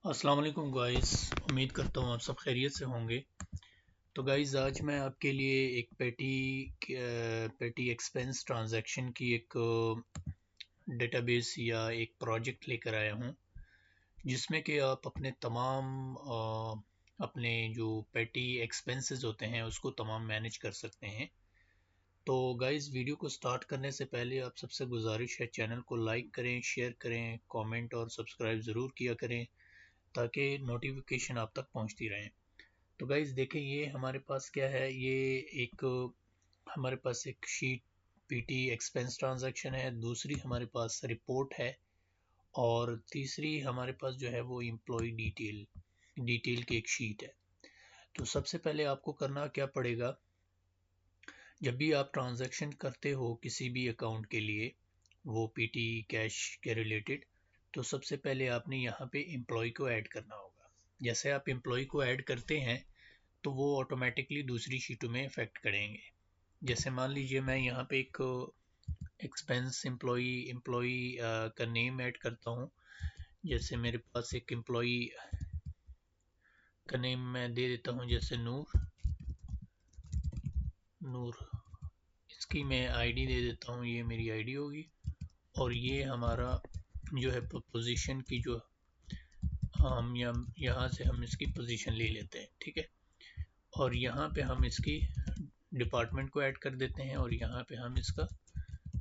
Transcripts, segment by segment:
अस्सलाम वालेकुम गाइस। उम्मीद करता हूँ आप सब खैरियत से होंगे। तो गाइस आज मैं आपके लिए एक पेटी एक्सपेंस ट्रांजैक्शन की एक डेटाबेस या एक प्रोजेक्ट लेकर आया हूँ, जिसमें कि आप अपने तमाम अपने जो पेटी एक्सपेंसेस होते हैं उसको तमाम मैनेज कर सकते हैं। तो गाइस वीडियो को स्टार्ट करने से पहले आप सबसे गुजारिश है, चैनल को लाइक करें, शेयर करें, कमेंट और सब्सक्राइब ज़रूर किया करें ताकि नोटिफिकेशन आप तक पहुंचती रहे। तो गाइज देखिए, ये हमारे पास क्या है, ये एक हमारे पास एक शीट पीटी एक्सपेंस ट्रांजैक्शन है, दूसरी हमारे पास रिपोर्ट है और तीसरी हमारे पास जो है वो एम्प्लॉय डिटेल की एक शीट है। तो सबसे पहले आपको करना क्या पड़ेगा, जब भी आप ट्रांजैक्शन करते हो किसी भी अकाउंट के लिए, वो पीटी कैश के रिलेटेड, तो सबसे पहले आपने यहाँ पे एम्प्लॉय को ऐड करना होगा। जैसे आप एम्प्लॉय को ऐड करते हैं तो वो ऑटोमेटिकली दूसरी शीटों में इफेक्ट करेंगे। जैसे मान लीजिए मैं यहाँ पे एक एक्सपेंस एम्प्लॉय का नेम ऐड करता हूँ। जैसे मेरे पास एक एम्प्लॉय का नेम मैं दे देता हूँ, जैसे नूर नूर इसकी मैं आईडी दे देता हूँ, ये मेरी आईडी होगी। और ये हमारा जो है पोजीशन की, जो हम यहाँ से हम इसकी पोजीशन ले लेते हैं, ठीक है। और यहाँ पे हम इसकी डिपार्टमेंट को ऐड कर देते हैं और यहाँ पे हम इसका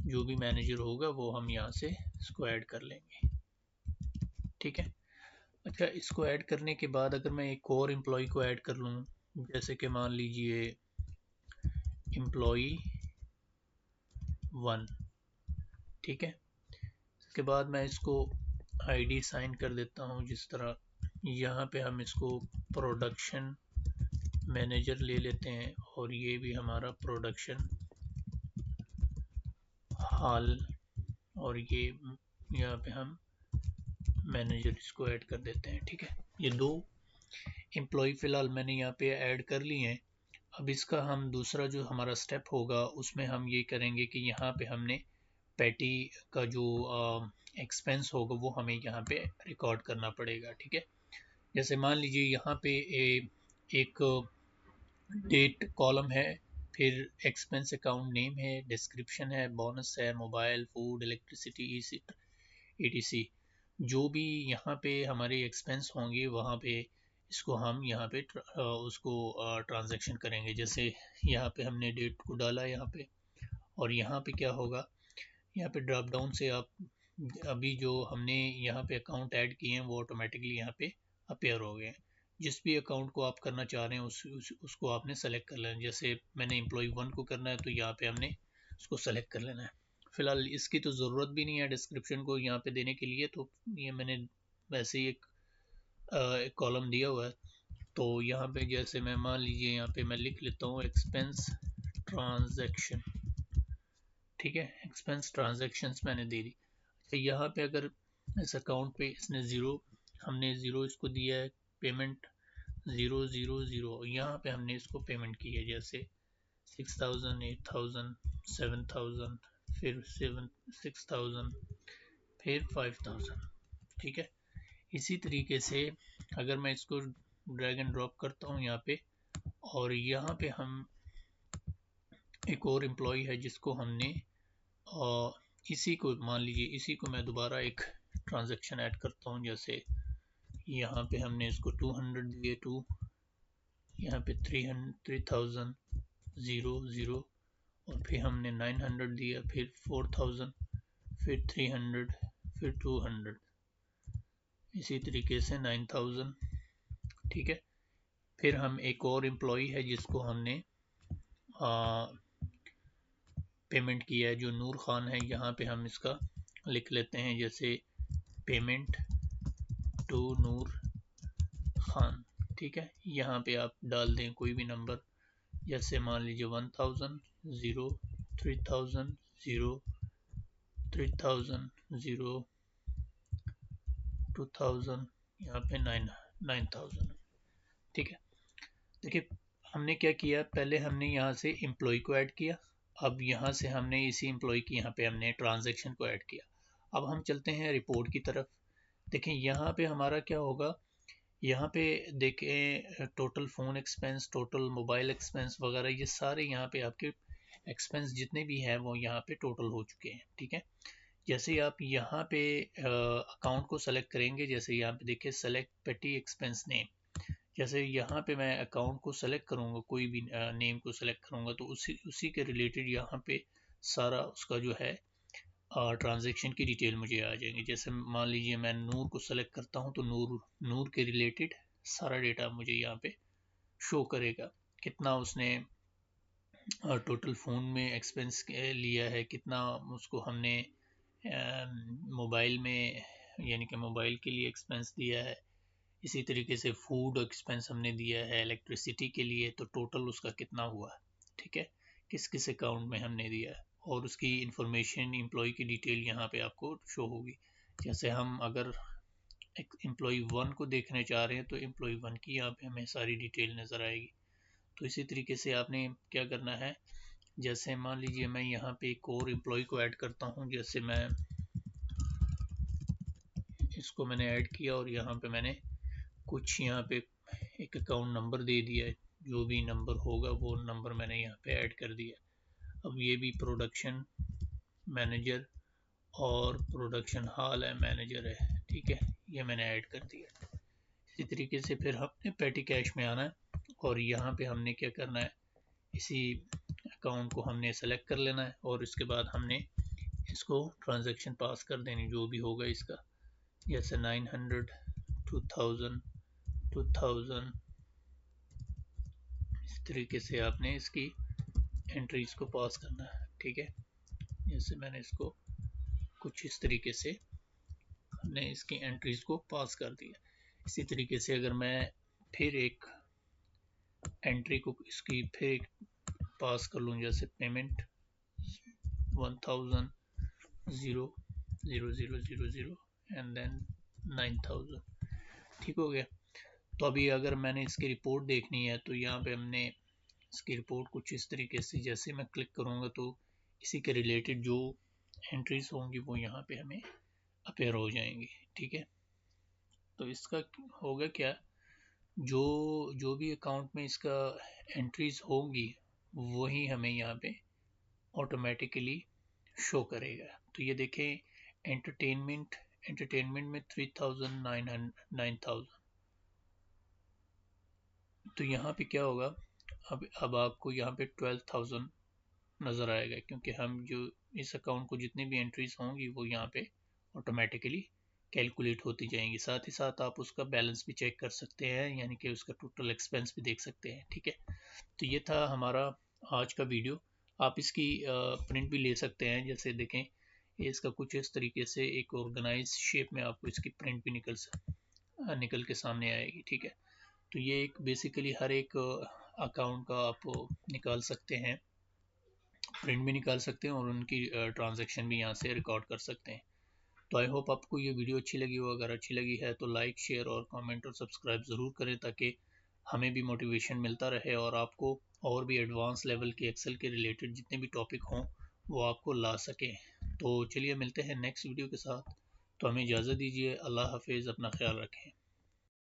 जो भी मैनेजर होगा वो हम यहाँ से इसको ऐड कर लेंगे, ठीक है। अच्छा, इसको ऐड करने के बाद अगर मैं एक और एम्प्लॉय को ऐड कर लूँ, जैसे कि मान लीजिए एम्प्लॉय 1, ठीक है। इसके बाद मैं इसको आईडी साइन कर देता हूँ, जिस तरह यहाँ पे हम इसको प्रोडक्शन मैनेजर ले लेते हैं और ये भी हमारा प्रोडक्शन हॉल, और ये यहाँ पे हम मैनेजर इसको ऐड कर देते हैं, ठीक है। ये दो एम्प्लॉय फ़िलहाल मैंने यहाँ पे ऐड कर लिए हैं। अब इसका हम दूसरा जो हमारा स्टेप होगा उसमें हम ये करेंगे कि यहाँ पे हमने पैटी का जो एक्सपेंस होगा वो हमें यहाँ पे रिकॉर्ड करना पड़ेगा, ठीक है। जैसे मान लीजिए यहाँ पे एक डेट कॉलम है, फिर एक्सपेंस अकाउंट नेम है, डिस्क्रिप्शन है, बोनस है, मोबाइल, फूड, इलेक्ट्रिसिटी, ईटीसी। जो भी यहाँ पे हमारे एक्सपेंस होंगे वहाँ पे इसको हम यहाँ पे उसको ट्रांजैक्शन करेंगे। जैसे यहाँ पे हमने डेट को डाला यहाँ पे, और यहाँ पे क्या होगा, यहाँ पे ड्रॉप डाउन से आप अभी जो हमने यहाँ पे अकाउंट ऐड किए हैं वो ऑटोमेटिकली यहाँ पे अपेयर हो गए हैं। जिस भी अकाउंट को आप करना चाह रहे हैं उसको आपने सेलेक्ट कर लेना। जैसे मैंने एम्प्लॉय 1 को करना है तो यहाँ पे हमने उसको सेलेक्ट कर लेना है। फिलहाल इसकी तो ज़रूरत भी नहीं है डिस्क्रिप्शन को यहाँ पे देने के लिए, तो ये मैंने वैसे ही एक कॉलम दिया हुआ है। तो यहाँ पे जैसे मैं मान लीजिए यहाँ पे मैं लिख लेता हूँ एक्सपेंस ट्रांजैक्शन, ठीक है। एक्सपेंस ट्रांजैक्शंस मैंने दे दी। अच्छा, यहाँ पे अगर इस अकाउंट पे इसने ज़ीरो, हमने ज़ीरो इसको दिया है, पेमेंट 000, यहाँ पे हमने इसको पेमेंट की है, जैसे 6000, 8000, 7000, फिर 6000, फिर 5000, ठीक है। इसी तरीके से अगर मैं इसको ड्रैग एंड ड्रॉप करता हूँ यहाँ पे, और यहाँ पे हम एक और एम्प्लॉय है जिसको हमने इसी को मान लीजिए, इसी को मैं दोबारा एक ट्रांजैक्शन ऐड करता हूँ। जैसे यहाँ पे हमने इसको 200 दिए, टू, यहाँ पे 3000 और फिर हमने 900 दिया, फिर 4000, फिर 300, फिर 200, इसी तरीके से 9000, ठीक है। फिर हम एक और एम्प्लॉय है जिसको हमने पेमेंट किया है, जो नूर खान है। यहाँ पे हम इसका लिख लेते हैं, जैसे पेमेंट टू नूर खान, ठीक है। यहाँ पे आप डाल दें कोई भी नंबर, जैसे मान लीजिए 1000, 0, 3000, 0, 3000, 0, 2000, यहाँ पे 9000, ठीक है। देखिए, हमने क्या किया, पहले हमने यहाँ से एम्प्लॉय को ऐड किया, अब यहाँ से हमने इसी एम्प्लॉय की यहाँ पे हमने ट्रांजैक्शन को ऐड किया। अब हम चलते हैं रिपोर्ट की तरफ। देखें यहाँ पे हमारा क्या होगा, यहाँ पे देखें total phone expense, total mobile expense वगैरह, ये सारे यहाँ पे आपके एक्सपेंस जितने भी हैं वो यहाँ पे टोटल हो चुके हैं। ठीक है, जैसे ही आप यहाँ पे अकाउंट को सेलेक्ट करेंगे, जैसे यहाँ पे देखिए सेलेक्ट पेटी एक्सपेंस नेम, जैसे यहाँ पे मैं अकाउंट को सेलेक्ट करूँगा, कोई भी नेम को सेलेक्ट करूँगा तो उसी उसी के रिलेटेड यहाँ पे सारा उसका जो है ट्रांजैक्शन की डिटेल मुझे आ जाएंगी। जैसे मान लीजिए मैं नूर को सेलेक्ट करता हूँ तो नूर के रिलेटेड सारा डेटा मुझे यहाँ पे शो करेगा। कितना उसने टोटल फ़ोन में एक्सपेंस लिया है, कितना उसको हमने मोबाइल में यानी कि मोबाइल के लिए एक्सपेंस दिया है, इसी तरीके से फूड एक्सपेंस हमने दिया है इलेक्ट्रिसिटी के लिए, तो टोटल उसका कितना हुआ। ठीक है, किस किस अकाउंट में हमने दिया है, और उसकी इंफॉर्मेशन एम्प्लॉय की डिटेल यहाँ पे आपको शो होगी। जैसे हम अगर एम्प्लॉय 1 को देखने चाह रहे हैं तो एम्प्लॉय 1 की यहाँ पे हमें सारी डिटेल नज़र आएगी। तो इसी तरीके से आपने क्या करना है, जैसे मान लीजिए मैं यहाँ पे एक और एम्प्लॉय को ऐड करता हूँ, जैसे मैं इसको मैंने ऐड किया और यहाँ पे मैंने कुछ यहाँ पे एक अकाउंट नंबर दे दिया है, जो भी नंबर होगा वो नंबर मैंने यहाँ पे ऐड कर दिया। अब ये भी प्रोडक्शन मैनेजर और प्रोडक्शन हॉल है मैनेजर है। ठीक है, ये मैंने ऐड कर दिया। इसी तरीके से फिर हमने पेटी कैश में आना है और यहाँ पे हमने क्या करना है, इसी अकाउंट को हमने सेलेक्ट कर लेना है और इसके बाद हमने इसको ट्रांजैक्शन पास कर देनी जो भी होगा इसका, जैसे 900, 2000, 2000, इस तरीके से आपने इसकी एंट्रीज को पास करना है। ठीक है, जैसे मैंने इसको कुछ इस तरीके से हमने इसकी एंट्रीज को पास कर दिया। इसी तरीके से अगर मैं फिर एक एंट्री को इसकी फिर एक पास कर लूँ, जैसे पेमेंट 1000, 0, 0, 0, 0, 0 एंड देन 9000। ठीक हो गया। तो अभी अगर मैंने इसकी रिपोर्ट देखनी है तो यहाँ पे हमने इसकी रिपोर्ट कुछ इस तरीके से, जैसे मैं क्लिक करूँगा तो इसी के रिलेटेड जो एंट्रीज होंगी वो यहाँ पे हमें अपेयर हो जाएंगी। ठीक है, तो इसका होगा क्या, जो जो भी अकाउंट में इसका एंट्रीज होंगी वही हमें यहाँ पे ऑटोमेटिकली शो करेगा। तो ये देखें एंटरटेनमेंट, एंटरटेनमेंट में 3000, 9000। तो यहाँ पे क्या होगा, अब आपको यहाँ पे 12000 नज़र आएगा, क्योंकि हम जो इस अकाउंट को जितनी भी एंट्रीज होंगी वो यहाँ पे ऑटोमेटिकली कैलकुलेट होती जाएंगी। साथ ही साथ आप उसका बैलेंस भी चेक कर सकते हैं, यानी कि उसका टोटल एक्सपेंस भी देख सकते हैं। ठीक है, तो ये था हमारा आज का वीडियो। आप इसकी प्रिंट भी ले सकते हैं, जैसे देखें ये इसका कुछ इस तरीके से एक ऑर्गेनाइज शेप में आपको इसकी प्रिंट भी निकल के सामने आएगी। ठीक है, तो ये एक बेसिकली हर एक अकाउंट का आप निकाल सकते हैं, प्रिंट भी निकाल सकते हैं और उनकी ट्रांजैक्शन भी यहाँ से रिकॉर्ड कर सकते हैं। तो आई होप आपको ये वीडियो अच्छी लगी हो। अगर अच्छी लगी है तो लाइक, शेयर और कमेंट और सब्सक्राइब ज़रूर करें, ताकि हमें भी मोटिवेशन मिलता रहे और आपको और भी एडवांस लेवल के एक्सेल के रिलेटेड जितने भी टॉपिक हों वो आपको ला सकें। तो चलिए मिलते हैं नेक्स्ट वीडियो के साथ। तो हमें इजाज़त दीजिए। अल्लाह हाफिज़, अपना ख्याल रखें।